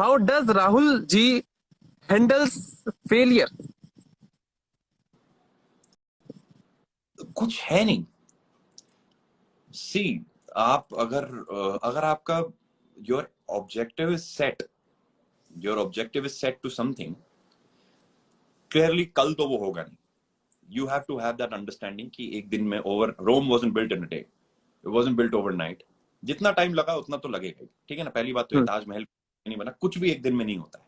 How does Rahul ji handles failure? कुछ है नहीं। सी, आप अगर आपका your objective is set, your objective is set to something, clearly कल तो वो होगा नहीं। You have to have that understanding कि एक दिन में over, Rome wasn't built in a day, it wasn't built overnight. जितना टाइम लगा उतना तो लगेगा ही, ठीक है ना। पहली बात तो ये ताजमहल नहीं बना, कुछ भी एक दिन में नहीं होता है।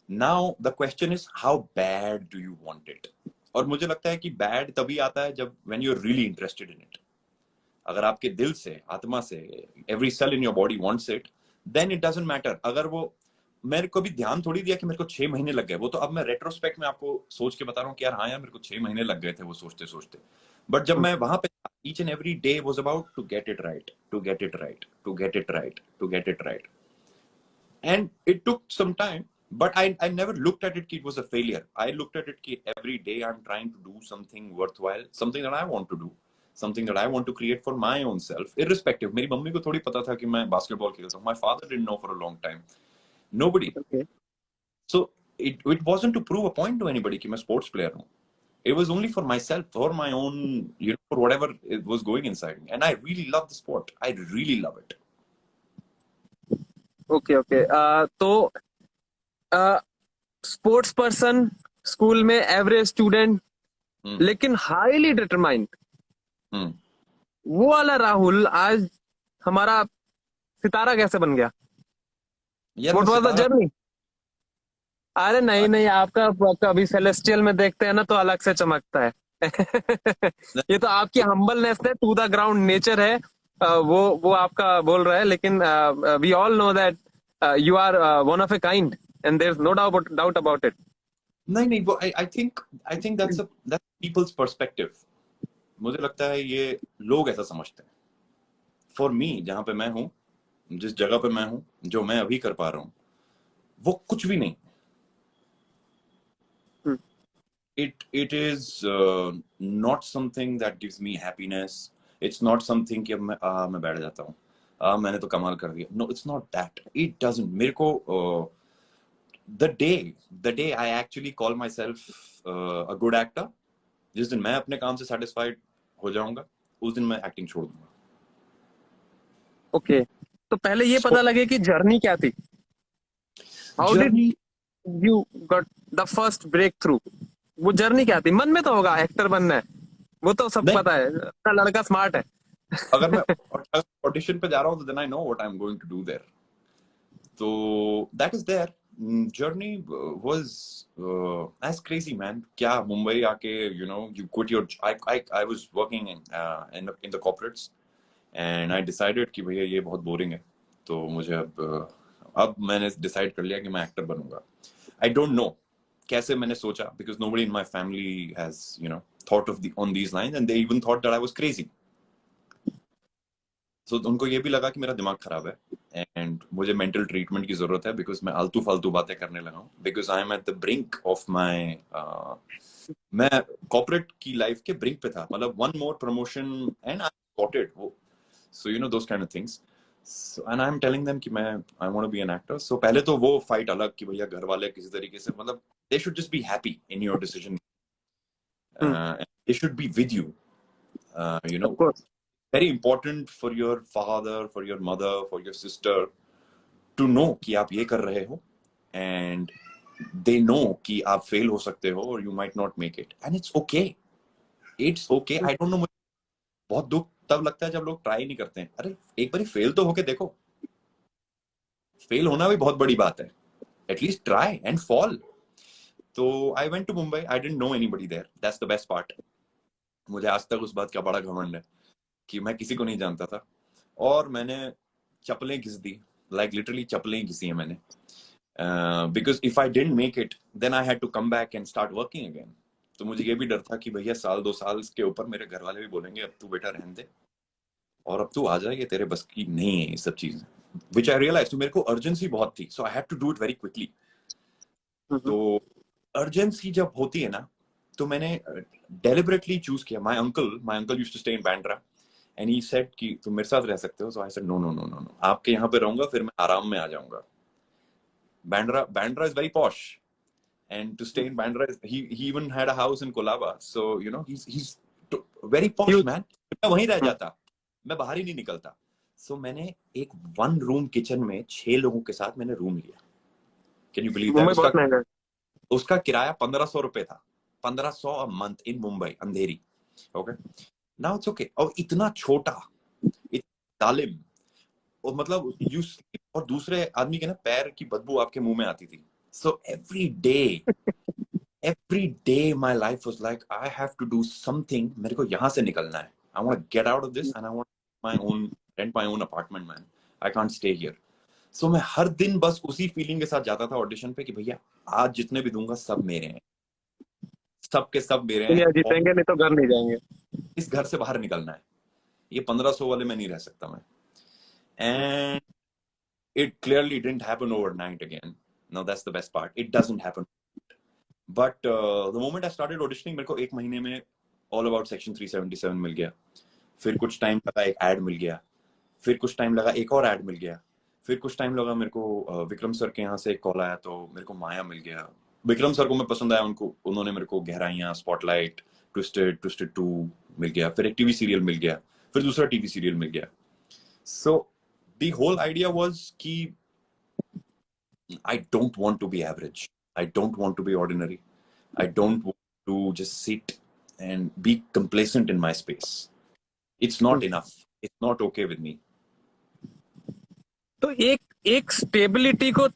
Now the question is how bad do you want it. और मुझे लगता है कि बैड तभी आता है जब when you are really interested in it. अगर आपके दिल से, आत्मा से, every cell in your body wants it, then it doesn't matter. अगर वो, मेरे को भी ध्यान थोड़ी दिया कि मेरे को 6 महीने लग गए, वो तो अब मैं रेट्रोस्पेक्ट में आपको सोच के बता रहा हूँ कि यार हाँ यार मेरे को 6 महीने लग गए थे वो सोचते सोचते। बट जब मैं वहां पे, each and every day was about to get it right, to get it right, to get it right, to get it right. And it took some time, but I never looked at it कि it was a failure. I looked at it कि every day I'm trying to do something worthwhile, something that I want to do, something that I want to create for my own self, irrespective. मेरी mummy को थोड़ी पता था कि मैं basketball खेलता हूँ. My father didn't know for a long time. Nobody. Okay. So it wasn't to prove a point to anybody कि मैं sports player हूँ. It was only for myself, for my own, you know, for whatever it was going inside me. And I really love the sport. I really love it. Okay okay. तो sports person, school में average student, लेकिन highly determined, वो वाला राहुल आज हमारा सितारा कैसे बन गया? यार व्हाट मैं वाज द सितारा, जर्नी? अरे नहीं नहीं, आपका कभी सेलेस्टियल में देखते हैं ना तो अलग से चमकता है। ये तो आपकी हम्बलनेस है, टू द ग्राउंड नेचर है। वो आपका बोल रहा है, लेकिन we all know that you are one of a kind and there is no doubt about it. नहीं नहीं, वो I think that's people's perspective. मुझे लगता है ये लोग ऐसा समझते हैं। फॉर मी, जहां पे मैं हूँ, जिस जगह पे मैं हूँ, जो मैं अभी कर पा रहा हूँ, वो कुछ भी नहीं। It is not something that gives me happiness. It's not something कि अब मैं बैठ जाता हूँ, मैंने तो कमाल कर दिया। No, it's not that. It doesn't. मेरे को the day I actually call myself a good actor, जिस दिन मैं अपने काम से सेटिस्फाइड हो जाऊंगा, उस दिन मैं एक्टिंग छोड़ दूंगा। ओके, तो पहले ये सो पता लगे कि जर्नी क्या थी। How did journey, you got the first breakthrough? वो जर्नी क्या थी? मन में तो होगा एक्टर बनना है, वो तो सब नहीं, पता है, अपना लड़का स्मार्ट है। अगर मैं ऑडिशन पे जा रहा हूँ तो then I know what I am going to do there. तो that is there. Journey was as crazy man. क्या मुंबई आके, you know, you quit your, I was working in the corporates, and I decided कि भैया ये बहुत boring है। तो मुझे अब मैंने डिसाइड कर लिया कि मैं एक्टर बनूंगा। आई डोंट नो कैसे मैंने सोचा, because nobody in my family has, you know, thought of on these lines, and they even thought that I was crazy. So उनको ये भी लगा कि मेरा दिमाग खराब है एंड मुझे मेंटल ट्रीटमेंट की जरूरत है, बिकॉज मैं आलतू फालतू बातें करने लगा हूँ, because I am at the brink of my, मैं कॉर्पोरेट की लाइफ के ब्रिंक पे था। मतलब one more promotion and I got it. वो, so you know those kind of things. And I am telling them कि मैं, I want to be an actor. So पहले तो वो फाइट अलग कि भैया घर वाले किसी तरीके से, मतलब they should just be happy in your decision, they should be with you, you of know. Course. Very important for your father, for your mother, for your sister to know कि आप ये कर रहे हो, and they know कि आप fail हो सकते हो, or you might not make it, and it's okay. It's okay. I don't know, मुझे बहुत दुख तब लगता है जब लोग ट्राई नहीं करते हैं। अरे एक बारी फेल तो होके देखो। फेल होना भी बहुत बड़ी बात है। At least try and fall. तो I went to Mumbai, I didn't know anybody there, that's the best part. मुझे आज तक उस बात का बड़ा घमंड है कि मैं किसी को नहीं जानता था, और मैंने चप्पलें घिस दी, लाइक लिटरली चप्पलें घिसी हैं मैंने, because if I didn't make it then I had to come back and start working again. तो मुझे ये भी डर था कि भैया साल 2 साल के ऊपर मेरे घर वाले भी बोलेंगे अब तू बेटा रहने दे, और अब तू आ जाए, ये तेरे बस की नहीं है ये सब चीजें, विच आई रियलाइज। तो मेरे को अर्जेंसी बहुत थी, so I had to do it very quickly. तो अर्जेंसी जब होती है ना, तो मैंने डेलिबरेटली चूज किया। My uncle used to stay in Bandra, and he said कि तुम मेरे साथ रह सकते हो। So I said no no no no no, आपके यहाँ पे रहूंगा, फिर मैं आराम में आ जाऊंगा। Bandra is very posh, and to stay in Bandra, he even had a house in Colaba. So he's very posh Huge. man. मैं वहीं रह जाता, मैं बाहर ही नहीं निकलता. So मैंने एक 1 room kitchen में 6 लोगों के साथ मैंने रूम लिया. Can you believe that? Mumbai बहुत महंगा है. उसका किराया 1500 रुपए था. 1500 a month in Mumbai, Andheri. Okay, now it's okay. और इतना छोटा, इतना जालिम, और मतलब you sleep, और दूसरे आदमी के ना पैर की बदबू आपके मुंह में आती थी. So every day my life was like, I have to do something. मेरे को यहाँ से निकलना है. I want to get out of this and I want rent my own apartment, man. I can't stay here. So मैं हर दिन बस उसी फीलिंग के साथ जाता था ऑडिशन पे कि भैया आज जितने भी दूंगा सब मेरे हैं, सब के सब मेरे हैं, या जीतेंगे नहीं तो घर नहीं जाएंगे. इस घर से बाहर निकलना है. ये 1500 वाले में नहीं रह सकता मैं. And it clearly didn't happen overnight again. Now that's the best part. It doesn't happen. But the moment I started auditioning, मेरे को 1 महीने में All About Section 377 मिल गया. फिर कुछ टाइम लगा एक एड मिल गया. फिर कुछ टाइम लगा एक और एड मिल गया. फिर कुछ टाइम लगा मेरे को विक्रम सर के यहाँ से एक कॉल आया तो मेरे को माया मिल गया. विक्रम सर को मैं पसंद आया, उन्होंने मेरे को गहराइयाँ, स्पॉटलाइट, ट्विस्टेड 2 मिल गया. फिर एक टीवी सीरियल मिल गया. फिर दूसरा टीवी सीरियल मिल गया. So the whole idea was कि I don't want to be average. I don't want to be ordinary. I don't want to just sit and be complacent in my space. It's not enough. It's not okay with me. तो एक stability को